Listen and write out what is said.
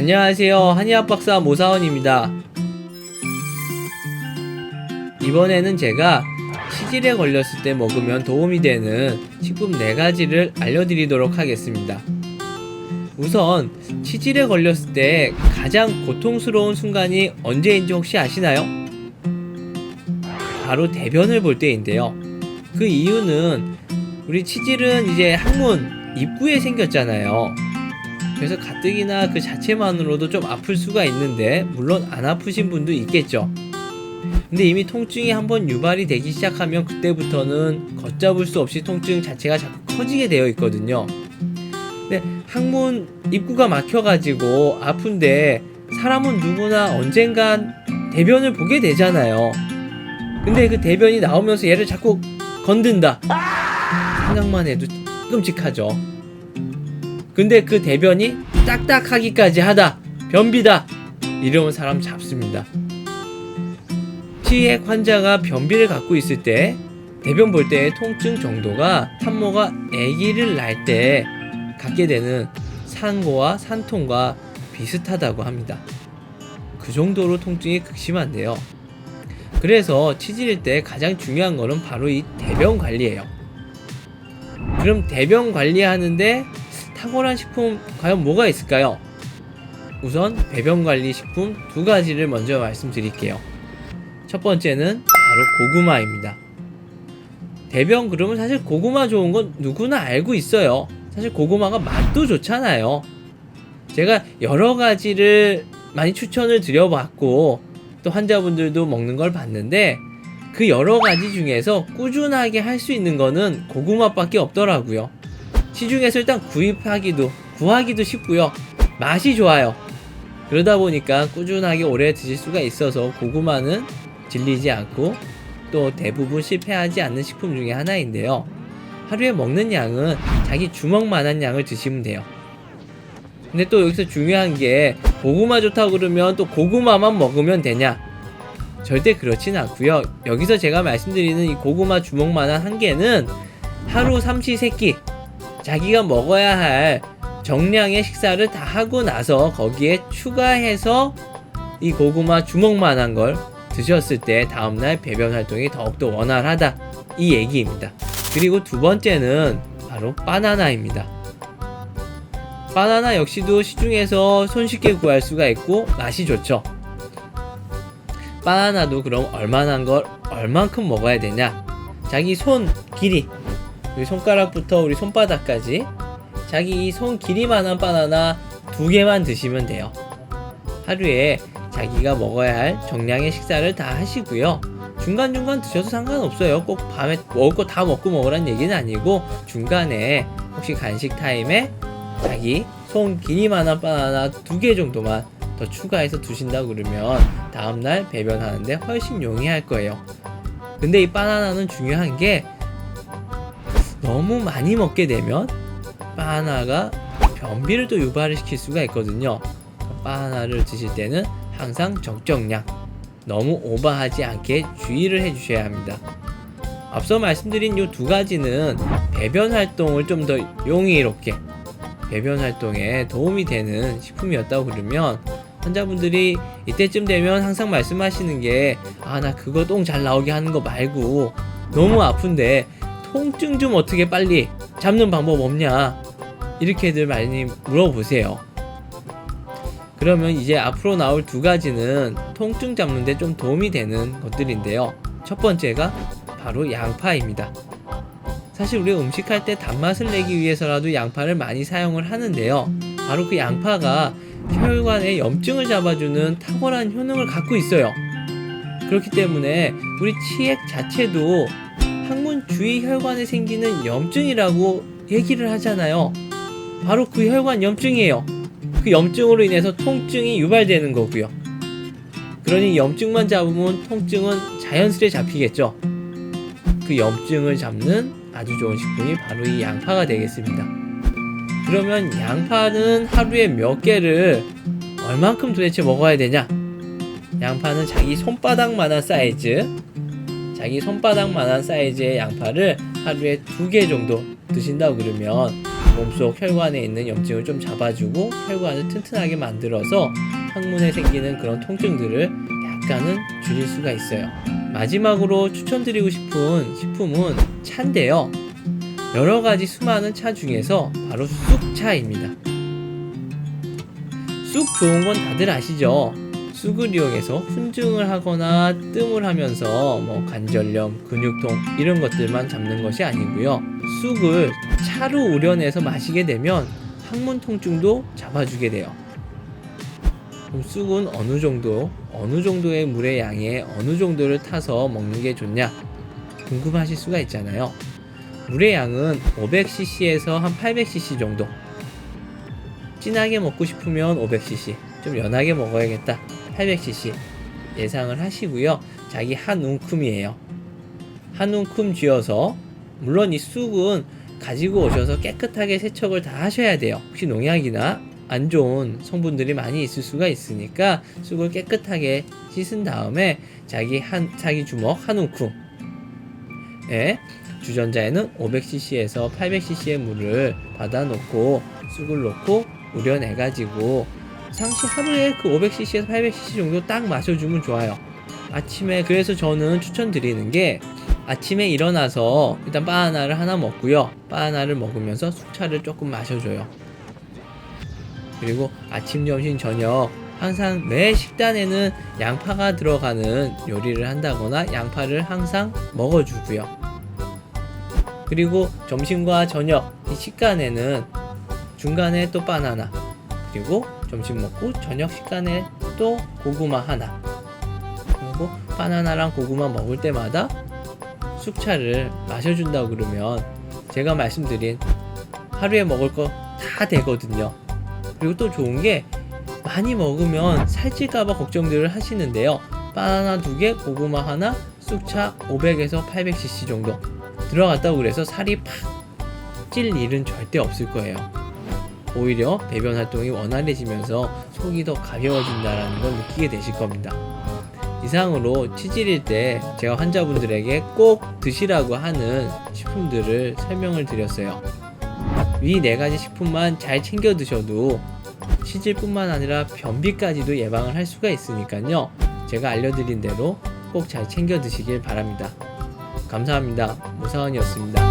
안녕하세요. 한의학박사 모사원입니다. 이번에는 제가 치질에 걸렸을 때 먹으면 도움이 되는 식품 4가지를 알려드리도록 하겠습니다. 우선 치질에 걸렸을 때 가장 고통스러운 순간이 언제인지 혹시 아시나요? 바로 대변을 볼 때인데요. 그 이유는 우리 치질은 이제 항문 입구에 생겼잖아요. 그래서 가뜩이나 그 자체만으로도 좀 아플 수가 있는데, 물론 안 아프신 분도 있겠죠. 근데 이미 통증이 한번 유발이 되기 시작하면 그때부터는 걷잡을 수 없이 통증 자체가 자꾸 커지게 되어 있거든요. 근데 항문 입구가 막혀가지고 아픈데 사람은 누구나 언젠간 대변을 보게 되잖아요. 근데 그 대변이 나오면서 얘를 자꾸 건든다. 생각만 해도 끔찍하죠. 근데 그 대변이 딱딱하기까지 하다, 변비다, 이러면 사람 잡습니다. 치액 환자가 변비를 갖고 있을 때 대변 볼 때의 통증 정도가 산모가 아기를 낳을 때 갖게 되는 산고와 산통과 비슷하다고 합니다. 그 정도로 통증이 극심한데요. 그래서 치질일 때 가장 중요한 거는 바로 이 대변 관리예요. 그럼 대변 관리하는데 탁월한 식품 과연 뭐가 있을까요? 우선 배변 관리 식품 2가지를 먼저 말씀드릴게요. 첫 번째는 바로 고구마입니다. 대변 그러면 사실 고구마 좋은 건 누구나 알고 있어요. 사실 고구마가 맛도 좋잖아요. 제가 여러 가지를 많이 추천을 드려봤고 또 환자분들도 먹는 걸 봤는데, 그 여러 가지 중에서 꾸준하게 할 수 있는 거는 고구마밖에 없더라고요. 시중에서 일단 구하기도 쉽고요. 맛이 좋아요. 그러다 보니까 꾸준하게 오래 드실 수가 있어서 고구마는 질리지 않고 또 대부분 실패하지 않는 식품 중에 하나인데요. 하루에 먹는 양은 자기 주먹만한 양을 드시면 돼요. 근데 또 여기서 중요한 게, 고구마 좋다고 그러면 또 고구마만 먹으면 되냐? 절대 그렇진 않고요. 여기서 제가 말씀드리는 이 고구마 주먹만한 한개는 하루 삼시세끼 자기가 먹어야 할 정량의 식사를 다 하고 나서 거기에 추가해서 이 고구마 주먹만한 걸 드셨을 때 다음날 배변 활동이 더욱더 원활하다, 이 얘기입니다. 그리고 2번째는 바로 바나나입니다. 바나나 역시도 시중에서 손쉽게 구할 수가 있고 맛이 좋죠. 바나나도 그럼 얼만큼 먹어야 되냐? 자기 손 길이, 우리 손가락부터 우리 손바닥까지 자기 이 손 길이만한 바나나 2개만 드시면 돼요. 하루에 자기가 먹어야 할 정량의 식사를 다 하시고요. 중간중간 드셔도 상관없어요. 꼭 밤에 먹을 거 다 먹고 먹으란 얘기는 아니고, 중간에 혹시 간식 타임에 자기 손 길이만한 바나나 2개 정도만 더 추가해서 드신다고 그러면 다음날 배변하는데 훨씬 용이할 거예요. 근데 이 바나나는 중요한 게, 너무 많이 먹게 되면 바나나가 변비를 또 유발을 시킬 수가 있거든요. 바나나를 드실 때는 항상 적정량, 너무 오버하지 않게 주의를 해주셔야 합니다. 앞서 말씀드린 이 2가지는 배변 활동을 좀 더 용이롭게, 배변 활동에 도움이 되는 식품이었다고 그러면 환자분들이 이때쯤 되면 항상 말씀하시는 게, 나 그거 똥 잘 나오게 하는 거 말고 너무 아픈데 통증 좀 어떻게 빨리 잡는 방법 없냐, 이렇게들 많이 물어보세요. 그러면 이제 앞으로 나올 2가지는 통증 잡는데 좀 도움이 되는 것들인데요. 첫 번째가 바로 양파입니다. 사실 우리 음식할 때 단맛을 내기 위해서라도 양파를 많이 사용을 하는데요. 바로 그 양파가 혈관의 염증을 잡아주는 탁월한 효능을 갖고 있어요. 그렇기 때문에 우리 치액 자체도 항문 주위 혈관에 생기는 염증이라고 얘기를 하잖아요. 바로 그 혈관 염증이에요. 그 염증으로 인해서 통증이 유발되는 거고요. 그러니 염증만 잡으면 통증은 자연스레 잡히겠죠. 그 염증을 잡는 아주 좋은 식품이 바로 이 양파가 되겠습니다. 그러면 양파는 하루에 몇 개를 얼만큼 도대체 먹어야 되냐? 양파는 자기 손바닥만한 사이즈의 양파를 하루에 2개 정도 드신다고 그러면 몸속 혈관에 있는 염증을 좀 잡아주고 혈관을 튼튼하게 만들어서 항문에 생기는 그런 통증들을 약간은 줄일 수가 있어요. 마지막으로 추천드리고 싶은 식품은 차인데요. 여러가지 수많은 차 중에서 바로 쑥차입니다. 쑥 좋은 건 다들 아시죠? 쑥을 이용해서 훈증을 하거나 뜸을 하면서 관절염, 근육통 이런 것들만 잡는 것이 아니고요. 쑥을 차로 우려내서 마시게 되면 항문 통증도 잡아주게 돼요. 그럼 쑥은 어느 정도의 물의 양에 어느 정도를 타서 먹는 게 좋냐 궁금하실 수가 있잖아요. 물의 양은 500cc에서 한 800cc 정도. 진하게 먹고 싶으면 500cc, 좀 연하게 먹어야겠다 800cc 예상을 하시고요. 자기 한 움큼이에요. 한 움큼 쥐어서, 물론 이 쑥은 가지고 오셔서 깨끗하게 세척을 다 하셔야 돼요. 혹시 농약이나 안 좋은 성분들이 많이 있을 수가 있으니까 쑥을 깨끗하게 씻은 다음에 자기 주먹 한 움큼에 주전자에는 500cc에서 800cc의 물을 받아놓고 쑥을 넣고 우려내가지고 상시 하루에 그 500cc에서 800cc 정도 딱 마셔주면 좋아요. 아침에, 그래서 저는 추천드리는 게 아침에 일어나서 일단 바나나를 하나 먹고요. 바나나를 먹으면서 쑥차를 조금 마셔줘요. 그리고 아침, 점심, 저녁 항상 매 식단에는 양파가 들어가는 요리를 한다거나 양파를 항상 먹어주고요. 그리고 점심과 저녁 이 식간에는 중간에 또 바나나, 그리고 점심 먹고 저녁 식간에 또 고구마 하나, 그리고 바나나랑 고구마 먹을 때마다 쑥차를 마셔준다고 그러면 제가 말씀드린 하루에 먹을 거 다 되거든요. 그리고 또 좋은 게 많이 먹으면 살찔까봐 걱정들을 하시는데요. 바나나 2개, 고구마 하나, 쑥차 500에서 800cc 정도 들어갔다고 그래서 살이 팍 찔 일은 절대 없을 거예요. 오히려 배변 활동이 원활해지면서 속이 더 가벼워진다는 걸 느끼게 되실 겁니다. 이상으로 치질일 때 제가 환자분들에게 꼭 드시라고 하는 식품들을 설명을 드렸어요. 위 4가지 식품만 잘 챙겨 드셔도 치질뿐만 아니라 변비까지도 예방을 할 수가 있으니까요. 제가 알려드린 대로 꼭 잘 챙겨 드시길 바랍니다. 감사합니다. 무사원이었습니다.